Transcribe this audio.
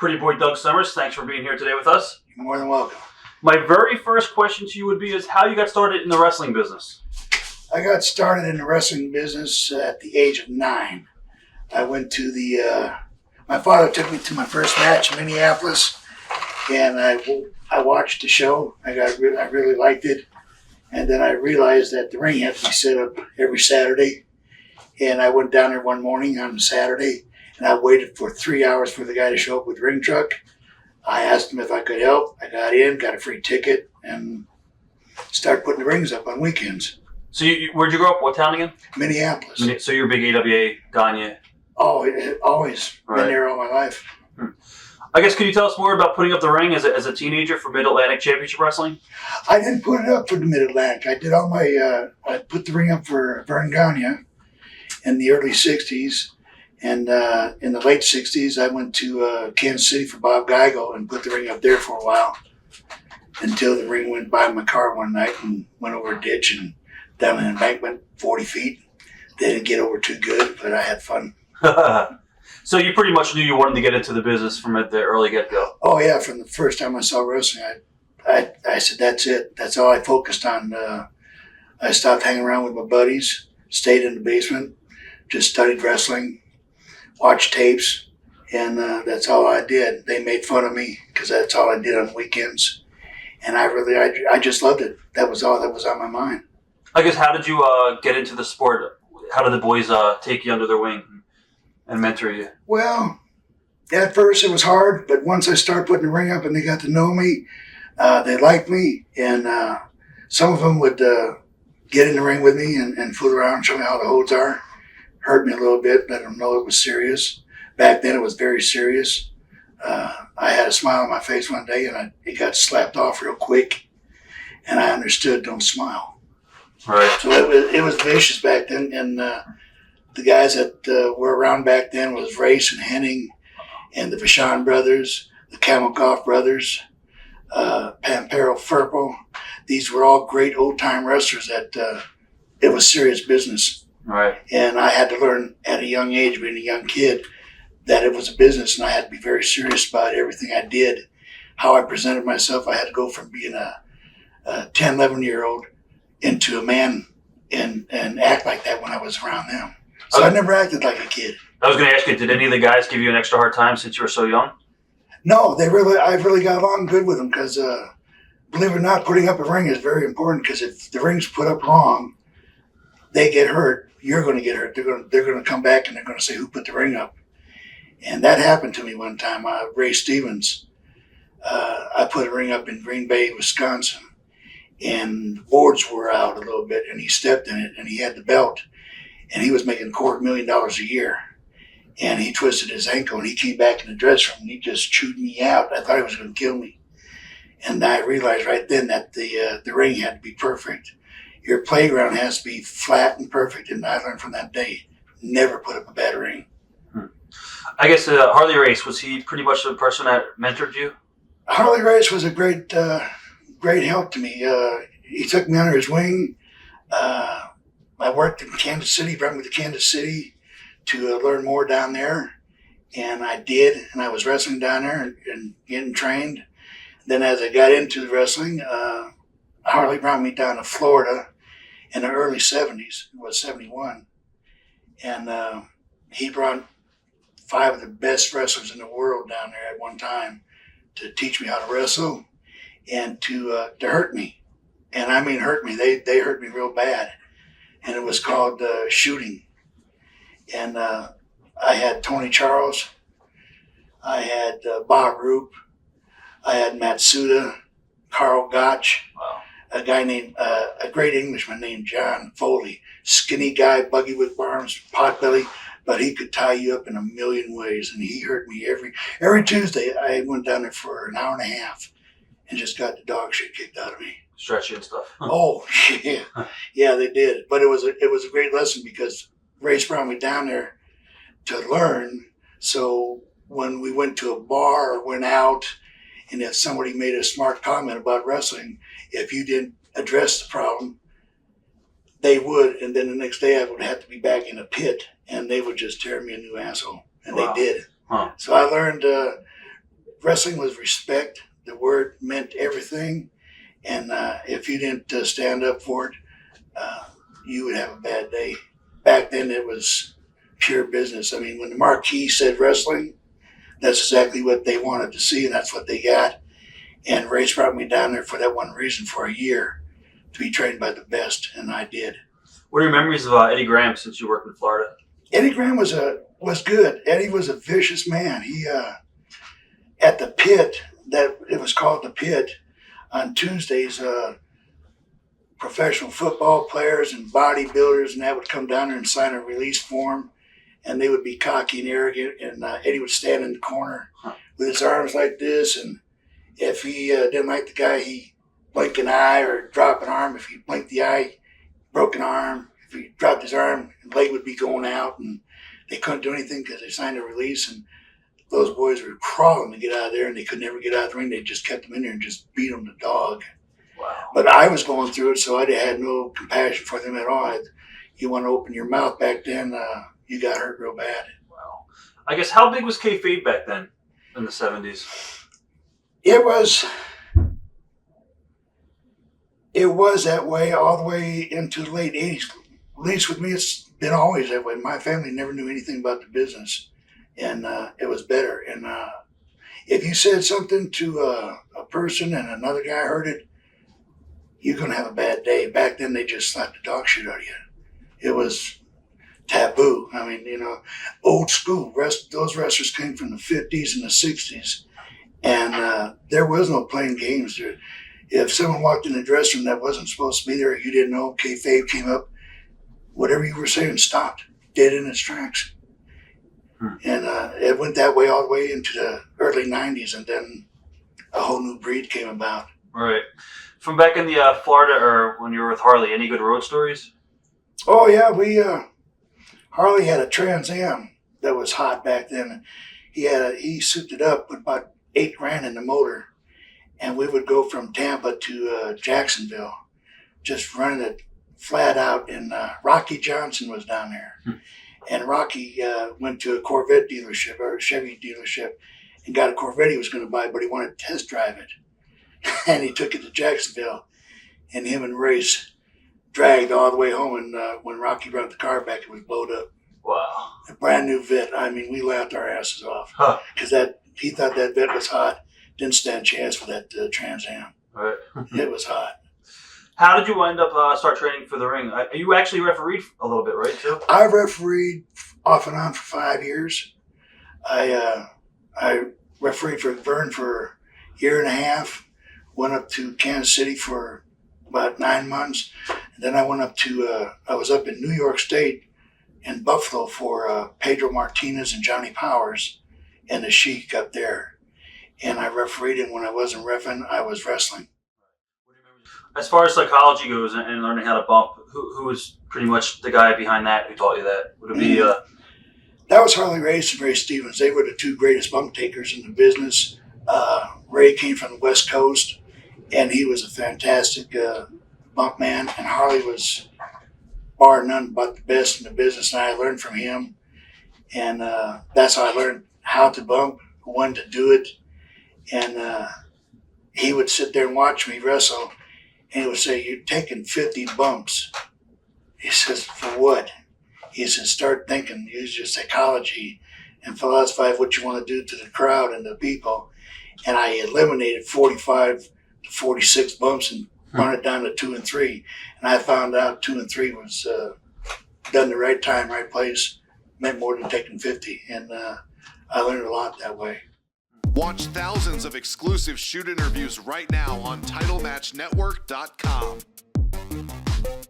Pretty boy Doug Summers, thanks for being here today with us. You're more than welcome. My very first question to you would be is how you got started in the wrestling business. I got started in the wrestling business at the age of 9. I went to my father took me to my first match in Minneapolis, and I watched the show. I really liked it, and then I realized that the ring had to be set up every Saturday, and I went down there one morning on Saturday, and I waited for 3 hours for the guy to show up with the ring truck. I asked him if I could help. I got in, got a free ticket, and started putting the rings up on weekends. So where'd you grow up? What town again? Minneapolis. So you're a big AWA, Gagne. Oh, always been there all my life. I guess, could you tell us more about putting up the ring as a teenager for Mid-Atlantic Championship Wrestling? I didn't put it up for the Mid-Atlantic. I did all my, I put the ring up for Vern Gagne in the early 60s. And in the late 60s, I went to Kansas City for Bob Geigel and put the ring up there for a while until the ring went by my car one night and went over a ditch and down an embankment 40 feet. They didn't get over too good, but I had fun. So you pretty much knew you wanted to get into the business from the early get-go. Oh, yeah. From the first time I saw wrestling, I said, that's it. That's all I focused on. I stopped hanging around with my buddies, stayed in the basement, just studied wrestling, watched tapes, and that's all I did. They made fun of me because that's all I did on the weekends. And I just loved it. That was all that was on my mind. I guess, how did you get into the sport? How did the boys take you under their wing and mentor you? Well, at first it was hard, but once I started putting the ring up and they got to know me, they liked me. And some of them would get in the ring with me and fool around and show me how the holds are. Hurt me a little bit, let them know it was serious. Back then it was very serious. I had a smile on my face one day and it got slapped off real quick. And I understood, don't smile. Right. So it was vicious back then, and the guys that were around back then was Race and Hennig, and the Vachon brothers, the Kamelkoff brothers, Pampero Firpo. These were all great old-time wrestlers that it was serious business. Right. And I had to learn at a young age, being a young kid, that it was a business, and I had to be very serious about everything I did, how I presented myself. I had to go from being a 10, 11-year-old into a man and act like that when I was around them. So I never acted like a kid. I was going to ask you, did any of the guys give you an extra hard time since you were so young? No, I really got along good with them because, believe it or not, putting up a ring is very important because if the ring's put up wrong, they get hurt, you're going to get hurt. They're going to come back and they're going to say, who put the ring up? And that happened to me one time. Ray Stevens, I put a ring up in Green Bay, Wisconsin. And the boards were out a little bit, and he stepped in it, and he had the belt, and he was making $250,000 a year. And he twisted his ankle, and he came back in the dressing room, and he just chewed me out. I thought he was going to kill me. And I realized right then that the ring had to be perfect. Your playground has to be flat and perfect, and I learned from that day, never put up a bad ring. I guess Harley Race, was he pretty much the person that mentored you? Harley Race was a great help to me. He took me under his wing. I worked in Kansas City, brought me to Kansas City to learn more down there. And I did, and I was wrestling down there and getting trained. Then as I got into the wrestling, Harley brought me down to Florida in the early 70s. It was 71. And he brought 5 of the best wrestlers in the world down there at one time to teach me how to wrestle. And to hurt me. And I mean hurt me. They hurt me real bad. And it was called shooting. And I had Tony Charles. I had Bob Roop. I had Matsuda, Carl Gotch. Wow. A guy named, a great Englishman named John Foley. Skinny guy, buggy whip arms, potbelly. But he could tie you up in a million ways. And he hurt me every Tuesday. I went down there for an hour and a half. And just got the dog shit kicked out of me. Stretch and stuff. Oh, yeah. Yeah, they did. But it was a great lesson because Race brought me down there to learn. So when we went to a bar or went out, and if somebody made a smart comment about wrestling, if you didn't address the problem, they would. And then the next day I would have to be back in a pit, and they would just tear me a new asshole. And Wow. they did. Huh. So I learned wrestling was respect. The word meant everything. And if you didn't stand up for it, you would have a bad day. Back then, it was pure business. I mean, when the marquee said wrestling, that's exactly what they wanted to see, and that's what they got. And Race brought me down there for that one reason, for a year, to be trained by the best, and I did. What are your memories of Eddie Graham since you worked in Florida? Eddie Graham was good. Eddie was a vicious man. He at the pit, that it was called the pit, on Tuesdays, professional football players and bodybuilders and that would come down there and sign a release form, and they would be cocky and arrogant, and Eddie would stand in the corner with his arms like this, and if he didn't like the guy, he blinked an eye or drop an arm. If he blinked the eye, broke an arm. If he dropped his arm, the leg would be going out, and they couldn't do anything because they signed a release, and those boys were crawling to get out of there, and they could never get out of the ring. They just kept them in there and just beat them to dog. Wow. But I was going through it, so I had no compassion for them at all. You want to open your mouth back then, you got hurt real bad. Wow. I guess, how big was kayfabe back then in the 70s? It was that way all the way into the late 80s. At least with me, it's been always that way. My family never knew anything about the business, and it was better. And if you said something to a person and another guy heard it, you're going to have a bad day. Back then, they just slapped the dog shit out of you. It was taboo. I mean, old school. Those wrestlers came from the 50s and the 60s, and there was no playing games. If someone walked in the dressing room that wasn't supposed to be there, you didn't know, kayfabe came up, whatever you were saying stopped, dead in its tracks. And it went that way all the way into the early 90s, and then a whole new breed came about. Right. From back in the Florida, or when you were with Harley, any good road stories? Oh yeah, Harley had a Trans Am that was hot back then. He souped it up with about $8,000 in the motor, and we would go from Tampa to Jacksonville, just running it flat out. And Rocky Johnson was down there, and Rocky went to a Corvette dealership or a Chevy dealership and got a Corvette he was going to buy, but he wanted to test drive it. And he took it to Jacksonville, and him and Race dragged all the way home. And when Rocky brought the car back, it was blowed up. Wow. A brand new Vet. I mean, we laughed our asses off because he thought that Vet was hot. Didn't stand a chance for that Trans Am. Right. It was hot. How did you end up start training for the ring? You actually refereed a little bit, right, too? I refereed off and on for 5 years. I refereed for Vern for a year and a half. Went up to Kansas City for about 9 months. And then I went up to, I was up in New York State in Buffalo for Pedro Martinez and Johnny Powers and the Sheik up there. And I refereed, and when I wasn't reffing, I was wrestling. As far as psychology goes and learning how to bump, who was pretty much the guy behind that who taught you that? Would it be... That was Harley Race and Ray Stevens. They were the two greatest bump takers in the business. Ray came from the West Coast, and he was a fantastic bump man. And Harley was, bar none, but the best in the business, and I learned from him. And that's how I learned how to bump, when to do it. And he would sit there and watch me wrestle, and he would say, "You're taking 50 bumps." He says, "For what?" He says, "Start thinking, use your psychology and philosophy of what you want to do to the crowd and the people." And I eliminated 45 to 46 bumps and brought it down to 2 and 3. And I found out 2 and 3 was done the right time, right place, meant more than taking 50. And I learned a lot that way. Watch thousands of exclusive shoot interviews right now on TitleMatchNetwork.com.